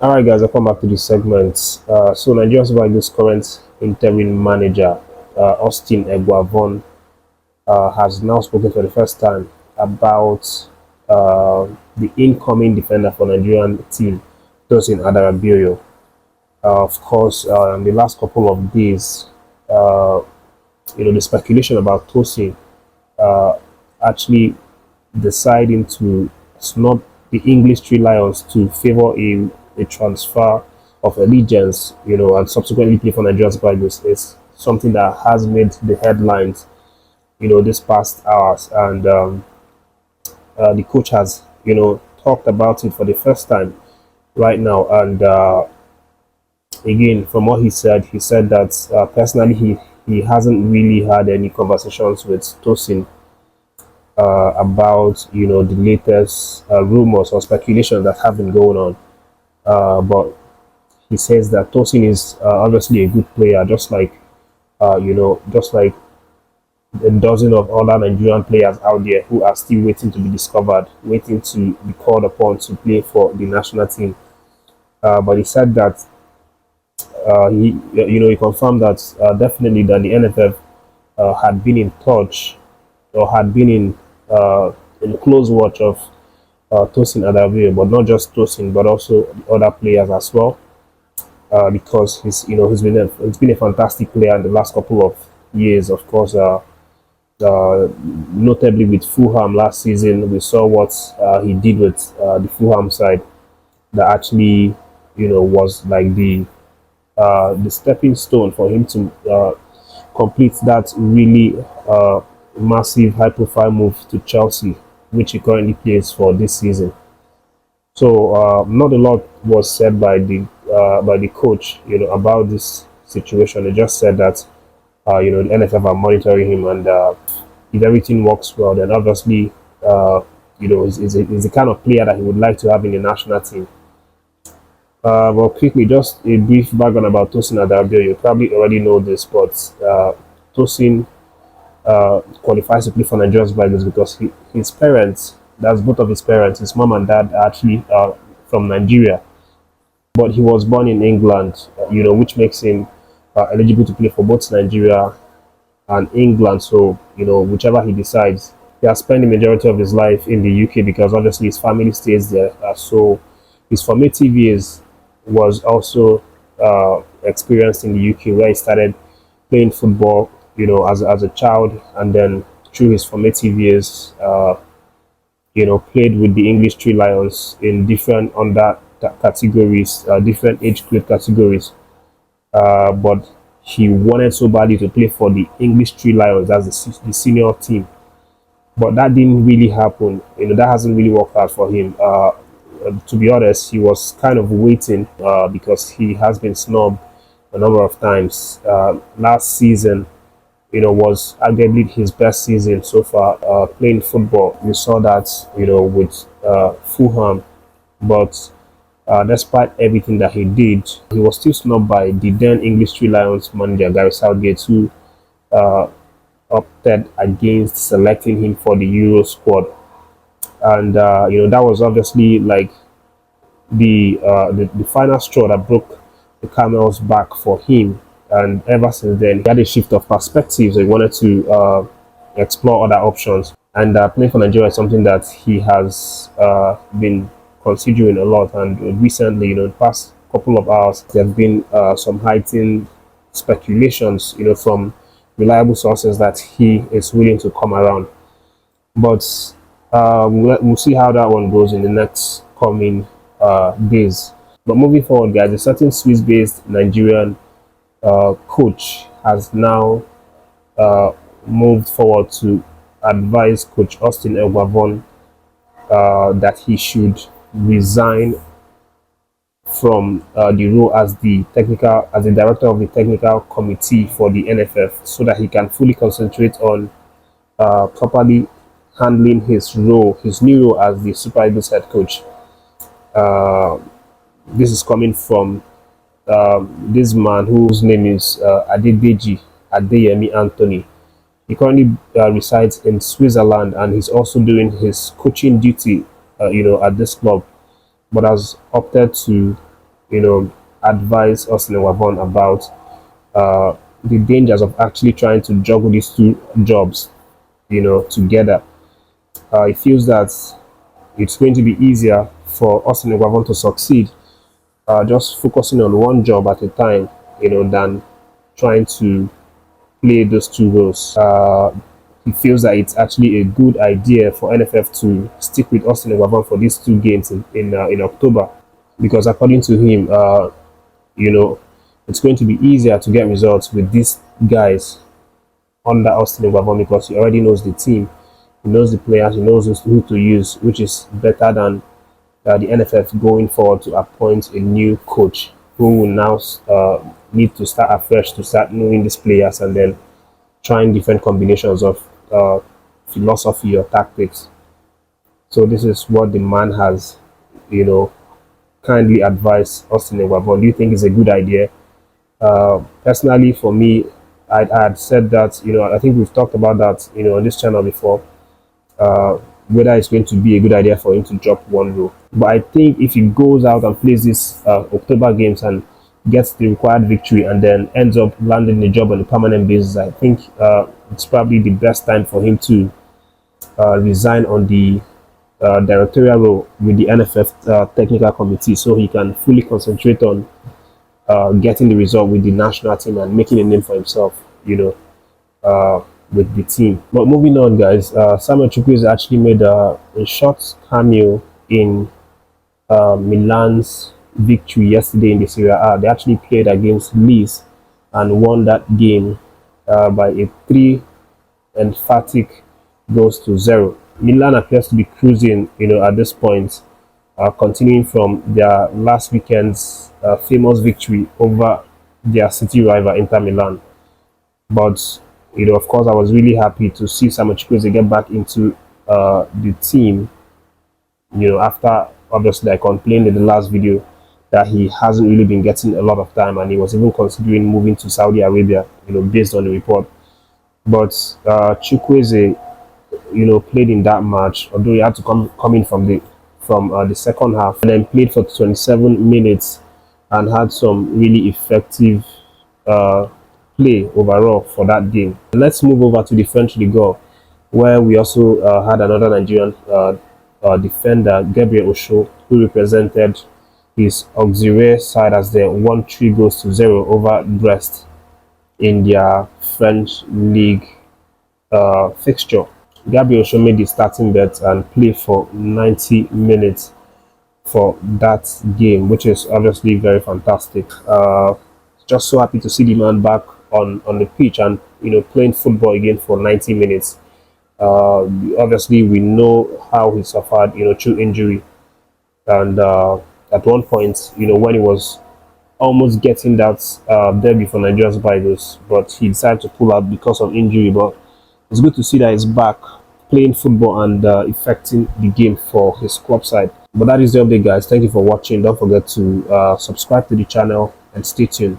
All right, guys, welcome back to this segment. So, Nigerian Super Eagles current interim manager, Austin Eguavoen, has now spoken for the first time about the incoming defender for Nigerian team, Tosin Adarabioyo. Of course, in the last couple of days, uh, the speculation about Tosin uh, actually deciding to snub the English Three Lions to favor a transfer of allegiance, and subsequently play for Nigerian Super Eagles is something that has made the headlines, this past hours. And the coach has, talked about it for the first time right now. And again, from what he said that personally he hasn't really had any conversations with Tosin about the latest rumors or speculation that have been going on. But he says that Tosin is obviously a good player, just like a dozen of other Nigerian players out there who are still waiting to be discovered, waiting to be called upon to play for the national team. But he said that he confirmed that definitely that the NFF had been in touch or had been in close watch of Tosin Adarabioyo, but not just Tosin, but also the other players as well. Because he's been a fantastic player in the last couple of years. Of course, notably with Fulham last season, we saw what he did with the Fulham side. That actually, was like the stepping stone for him to complete that really massive, high-profile move to Chelsea, which he currently plays for this season. So not a lot was said by the coach, about this situation. They just said that the NFF are monitoring him, and if everything works well, then obviously is the kind of player that he would like to have in the national team. Well, quickly, just a brief background about Tosin Adarabioyo. You probably already know this, but Tosin qualifies to play for Nigeria's Blues because his parents, that's both of his parents, his mom and dad, are actually from Nigeria, but he was born in England, which makes him eligible to play for both Nigeria and England. So, whichever he decides, he has spent the majority of his life in the UK because obviously his family stays there. So, his formative years was also experienced in the UK, where he started playing football, as a child, and then through his formative years, played with the English Three Lions in different under categories, different age group categories. But he wanted so badly to play for the English Three Lions as the senior team. But that didn't really happen. That hasn't really worked out for him. To be honest, he was kind of waiting because he has been snubbed a number of times. Last season, was arguably his best season so far playing football. You saw that, with Fulham, but despite everything that he did, he was still snubbed by the then English Three Lions manager Gary Southgate, who uh, opted against selecting him for the Euro squad. And that was obviously like the final straw that broke the camel's back for him. And ever since then, he had a shift of perspectives. He wanted to explore other options. And playing for Nigeria is something that he has been considering a lot. And recently, the past couple of hours, there have been some heightened speculations, from reliable sources that he is willing to come around. But we'll see how that one goes in the next coming days. But moving forward, guys, a certain Swiss-based Nigerian coach has now moved forward to advise Coach Austin Eguavoen that he should resign from the role as the director of the technical committee for the NFF, so that he can fully concentrate on properly handling his new role as the Super Eagles head coach. Uh, this is coming from this man whose name is Adedeji Adeyemi Anthony. He currently resides in Switzerland, and he's also doing his coaching duty, at this club, but has opted to advise Tosin Adarabioyo about the dangers of actually trying to juggle these two jobs, together. He feels that it's going to be easier for Tosin Adarabioyo to succeed, just focusing on one job at a time, than trying to play those two roles. He feels that it's actually a good idea for NFF to stick with Tosin Adarabioyo for these two games in October, because according to him, you know, it's going to be easier to get results with these guys under Tosin Adarabioyo because he already knows the team, he knows the players, he knows who to use, which is better than the NFF going forward to appoint a new coach who will now need to start afresh to start knowing these players and then trying different combinations of philosophy or tactics. So this is what the man has, kindly advised Tosin Adarabioyo. Do you think it's a good idea? Personally, for me, I had said that, I think we've talked about that, on this channel before, whether it's going to be a good idea for him to drop one role. But I think if he goes out and plays these October games and gets the required victory and then ends up landing the job on a permanent basis, I think it's probably the best time for him to resign on the directorial role with the NFF technical committee, so he can fully concentrate on getting the result with the national team and making a name for himself, with the team. But moving on, guys, Samuel CHUKWUEZE actually made a short cameo in Milan's victory yesterday in the Serie A. They actually played against Leeds and won that game by a 3 emphatic goals to 0. Milan appears to be cruising, at this point, continuing from their last weekend's famous victory over their city rival Inter Milan. But of course, I was really happy to see Samuel CHUKWUEZE get back into the team. After obviously I complained in the last video that he hasn't really been getting a lot of time, and he was even considering moving to Saudi Arabia, based on the report. But CHUKWUEZE, played in that match, although he had to come in from the second half, and then played for 27 minutes and had some really effective play overall for that game. Let's move over to the French Ligue, where we also had another Nigerian defender, Gabriel Osho, who represented his auxiliary side as they won 3 goals to 0 over Brest in their French League fixture. Gabriel Osho made the starting bet and played for 90 minutes for that game, which is obviously very fantastic. Just so happy to see the man back on the pitch and playing football again for 90 minutes. Obviously we know how he suffered through injury, and at one point when he was almost getting that debut for Nigerian Super Eagles, but he decided to pull out because of injury. But it's good to see that he's back playing football and affecting the game for his club side. But that is the update, guys. Thank you for watching. Don't forget to subscribe to the channel and stay tuned.